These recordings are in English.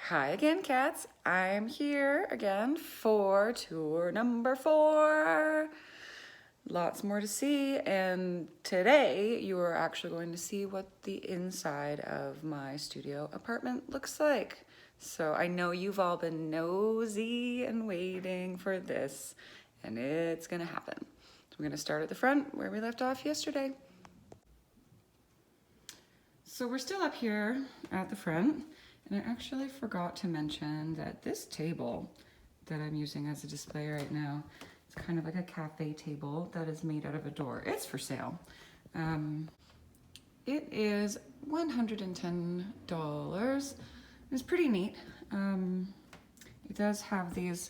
Hi again, cats. I'm here again for tour number 4. Lots more to see, and today you are actually going to see what the inside of my studio apartment looks like. So I know you've all been nosy and waiting for this, and it's gonna happen. So we're gonna start at the front where we left off yesterday. So we're still up here at the front, and I actually forgot to mention that this table that I'm using as a display right now, it's kind of like a cafe table that is made out of a door. It's for sale. It is $110. It's pretty neat. It does have these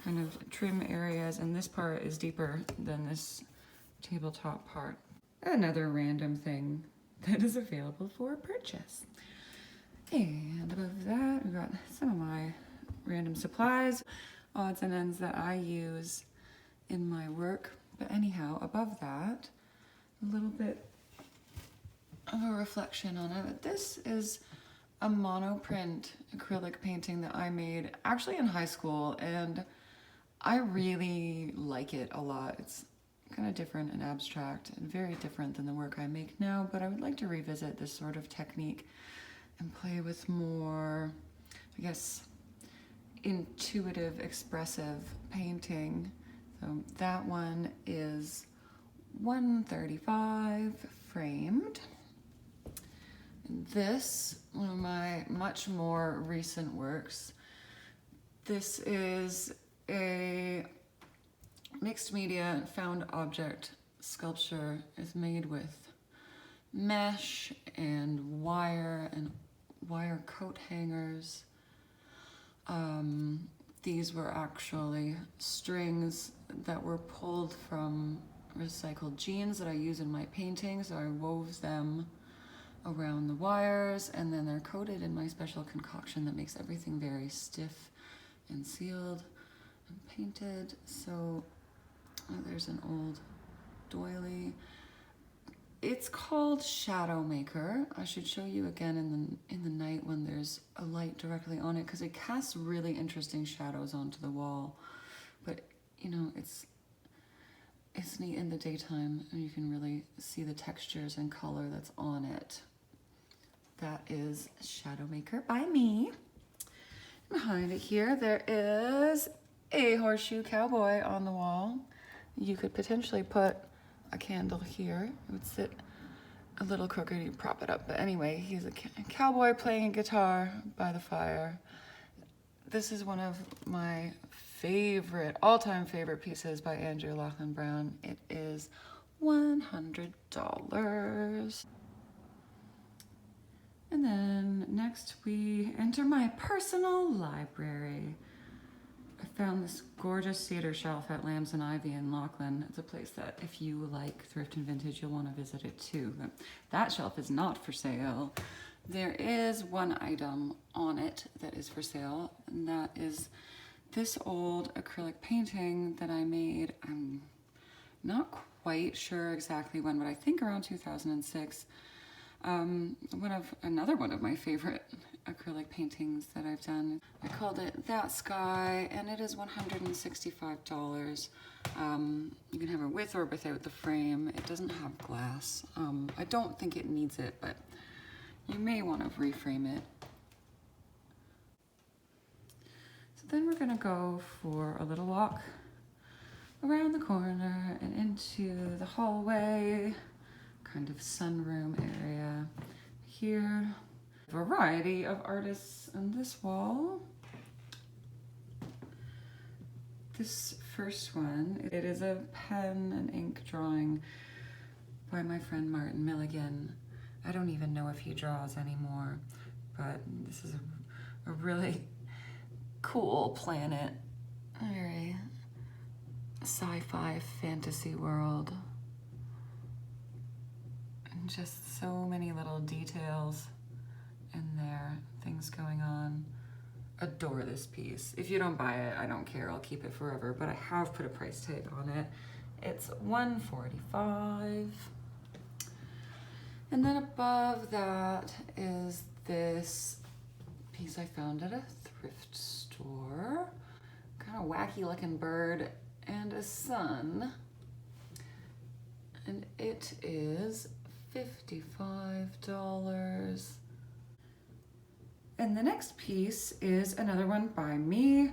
kind of trim areas, and this part is deeper than this tabletop part. Another random thing that is available for purchase. And above that, we've got some of my random supplies, odds and ends that I use in my work. But anyhow, above that, a little bit of a reflection on it. This is a monoprint acrylic painting that I made actually in high school, and I really like it a lot. It's kind of different and abstract and very different than the work I make now, but I would like to revisit this sort of technique and play with more, I guess, intuitive, expressive painting. So that one is $135 framed. This, one of my much more recent works, this is a mixed media found object sculpture. Is made with mesh and wire coat hangers. These were actually strings that were pulled from recycled jeans that I use in my paintings. So I wove them around the wires, and then they're coated in my special concoction that makes everything very stiff and sealed and painted. So there's an old doily. It's called Shadow Maker. I should show you again in the night when there's a light directly on it, because it casts really interesting shadows onto the wall. But you know, it's neat in the daytime, and you can really see the textures and color that's on it. That is Shadow Maker by me. Behind it here, there is a horseshoe cowboy on the wall. You could potentially put a candle here. It would sit a little crooked, you prop it up. But anyway, he's a cowboy playing a guitar by the fire. This is one of my favorite, all-time favorite pieces by Andrew Laughlin Brown. It is $100. And then next we enter my personal library. I found this gorgeous cedar shelf at Lambs and Ivy in Lachlan. It's a place that if you like thrift and vintage, you'll want to visit it too. But that shelf is not for sale. There is one item on it that is for sale, and that is this old acrylic painting that I made. I'm not quite sure exactly when, but I think around 2006. Another one of my favorite acrylic paintings that I've done. I called it That Sky, and it is $165. You can have it with or without the frame. It doesn't have glass. I don't think it needs it, but you may want to reframe it. So then we're gonna go for a little walk around the corner and into the hallway, kind of sunroom area. Here, variety of artists on this wall. This first one, it is a pen and ink drawing by my friend Martin Milligan. I don't even know if he draws anymore, but this is a really cool planet. Very sci-fi fantasy world. And just so many little details in there, things going on. Adore this piece. If you don't buy it, I don't care, I'll keep it forever, but I have put a price tag on it. It's $145. And then above that is this piece I found at a thrift store. Kind of wacky looking bird and a sun. And it is $55. And the next piece is another one by me.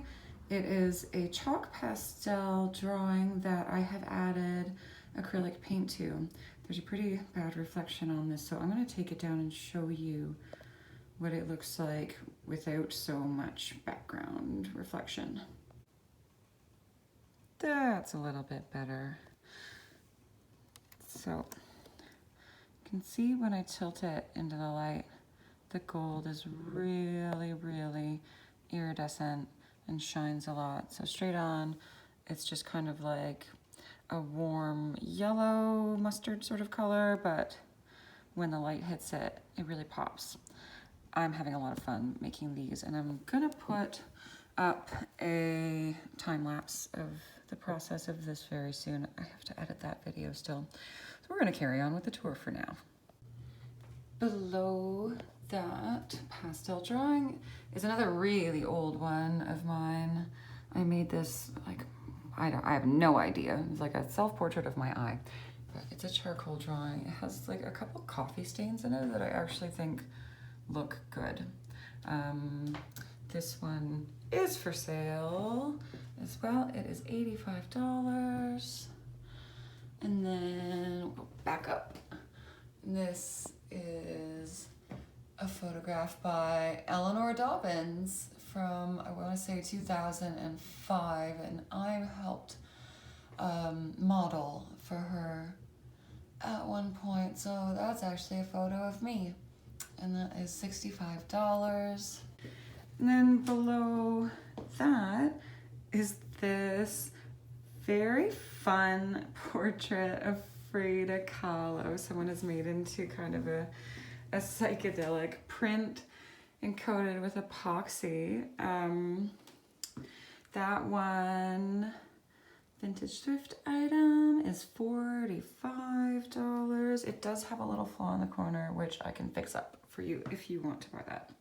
It is a chalk pastel drawing that I have added acrylic paint to. There's a pretty bad reflection on this, so I'm going to take it down and show you what it looks like without so much background reflection. That's a little bit better. So you can see when I tilt it into the light, the gold is really, really iridescent and shines a lot. So straight on, it's just kind of like a warm yellow mustard sort of color, but when the light hits it, it really pops. I'm having a lot of fun making these, and I'm gonna put up a time lapse of the process of this very soon. I have to edit that video still. So we're gonna carry on with the tour for now. Below that pastel drawing is another really old one of mine. I made this like, I have no idea. It's like a self-portrait of my eye. But it's a charcoal drawing. It has like a couple coffee stains in it that I actually think look good. This one is for sale as well. It is $85. And then we'll go back up. This is a photograph by Eleanor Dobbins from, I want to say 2005, and I helped model for her at one point. So that's actually a photo of me, and that is $65. And then below that is this very fun portrait of Frida Kahlo. Someone has made into kind of a psychedelic print and coated with epoxy. That one, vintage thrift item, is $45. It does have a little flaw in the corner, which I can fix up for you if you want to buy that.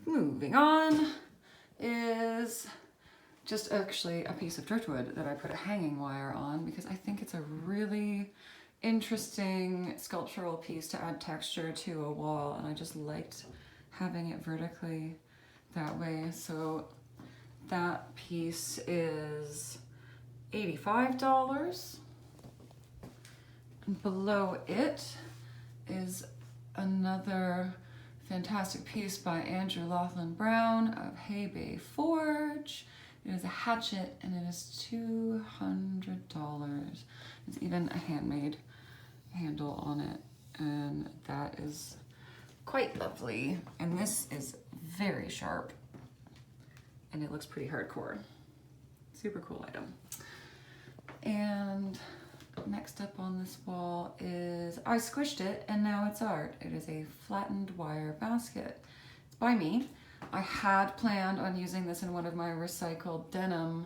Moving on is just actually a piece of driftwood that I put a hanging wire on because I think it's a really interesting sculptural piece to add texture to a wall, and I just liked having it vertically that way. So that piece is $85. And below it is another fantastic piece by Andrew Laughlin Brown of Hay Bay Forge. It is a hatchet and it is $200. It's even a handmade handle on it, and that is quite lovely. And this is very sharp and it looks pretty hardcore. Super cool item. And next up on this wall is, I squished it and now it's art. It is a flattened wire basket. It's by me. I had planned on using this in one of my recycled denim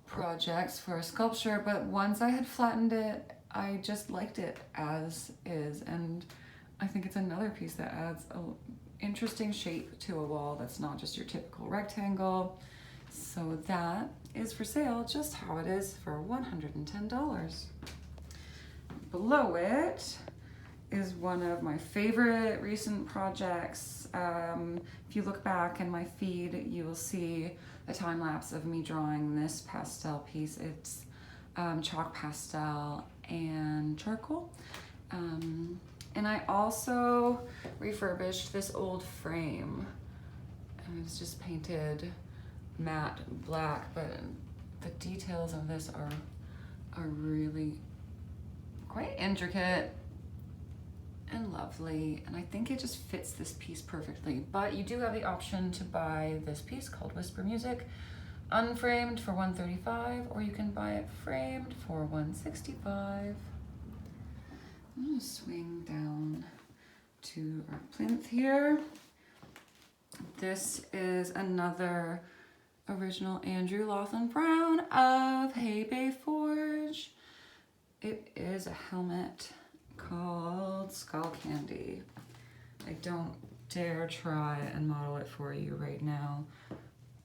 projects for a sculpture, but once I had flattened it, I just liked it as is, and I think it's another piece that adds an interesting shape to a wall that's not just your typical rectangle. So that is for sale just how it is for $110. Below it is one of my favorite recent projects. If you look back in my feed, you will see a time lapse of me drawing this pastel piece. It's chalk pastel and charcoal. And I also refurbished this old frame. And it's just painted matte black, but the details of this are really quite intricate and lovely, and I think it just fits this piece perfectly. But you do have the option to buy this piece called Whisper Music unframed for $135, or you can buy it framed for $165. I'm gonna swing down to our plinth here. This is another original Andrew Laughlin Brown of Hay Bay Forge. It is a helmet called Skull Candy. I don't dare try and model it for you right now,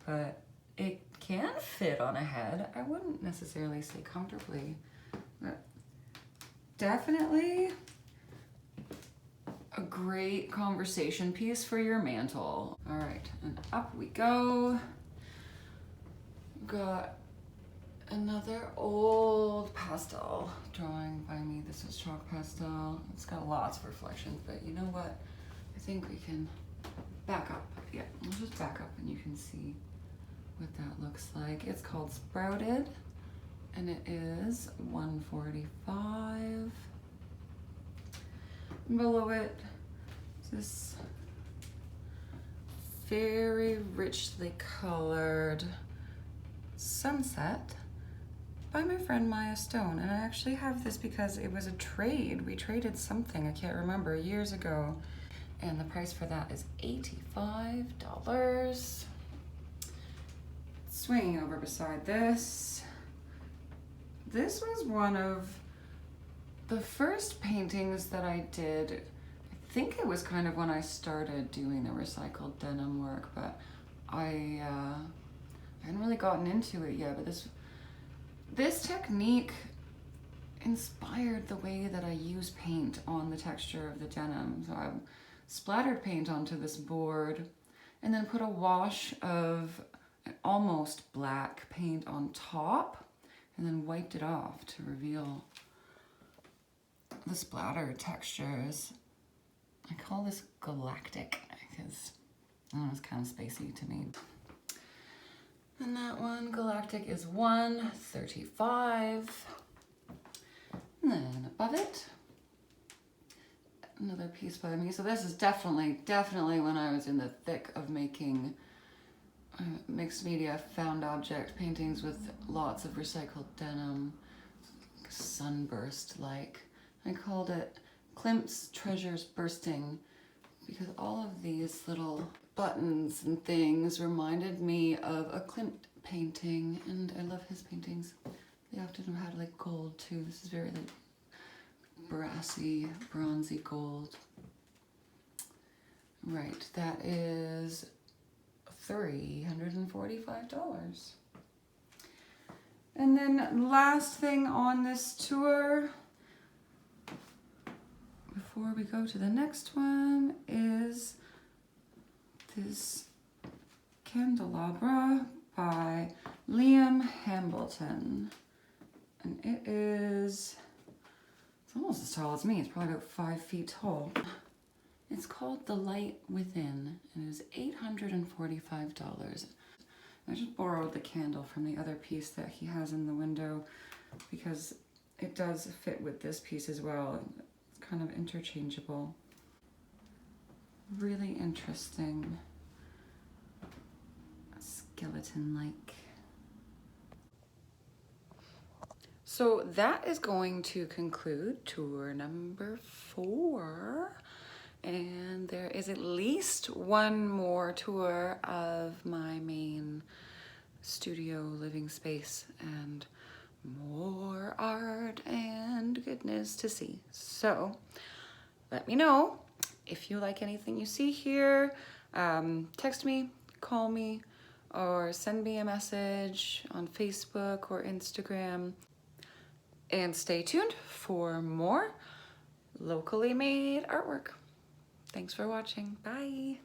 but it can fit on a head. I wouldn't necessarily say comfortably, but definitely a great conversation piece for your mantle. All right, and up we go. Got another old pastel drawing by me. This is chalk pastel. It's got lots of reflections, but you know what? I think we can back up. Yeah, we'll just back up and you can see what that looks like. It's called Sprouted, and it is $145. Below it, this very richly colored Sunset by my friend Maya Stone. And I actually have this because it was a trade. We traded something, I can't remember, years ago. And the price for that is $85. Swinging over beside this. This was one of the first paintings that I did. I think it was kind of when I started doing the recycled denim work, but I hadn't really gotten into it yet. But this technique inspired the way that I use paint on the texture of the denim. So I splattered paint onto this board and then put a wash of almost black paint on top and then wiped it off to reveal the splatter textures. I call this galactic because I don't know, it's kind of spacey to me. And that one, galactic, is $135. And then above it, another piece by me. So this is definitely when I was in the thick of making mixed media found object paintings with lots of recycled denim, sunburst like. I called it Klimt's Treasures Bursting because all of these little buttons and things reminded me of a Klimt painting, and I love his paintings. They often had like gold too. This is very like brassy, bronzy gold. Right, that is $345. And then last thing on this tour, before we go to the next one, is this candelabra by Liam Hambleton. And it's almost as tall as me. It's probably about 5 feet tall. It's called The Light Within, and it is $845. I just borrowed the candle from the other piece that he has in the window because it does fit with this piece as well. It's kind of interchangeable. Really interesting. Skeleton-like. So that is going to conclude tour number 4. And there is at least one more tour of my main studio living space and more art and goodness to see. So let me know if you like anything you see here. Text me, call me, or send me a message on Facebook or Instagram. And stay tuned for more locally made artwork. Thanks for watching. Bye.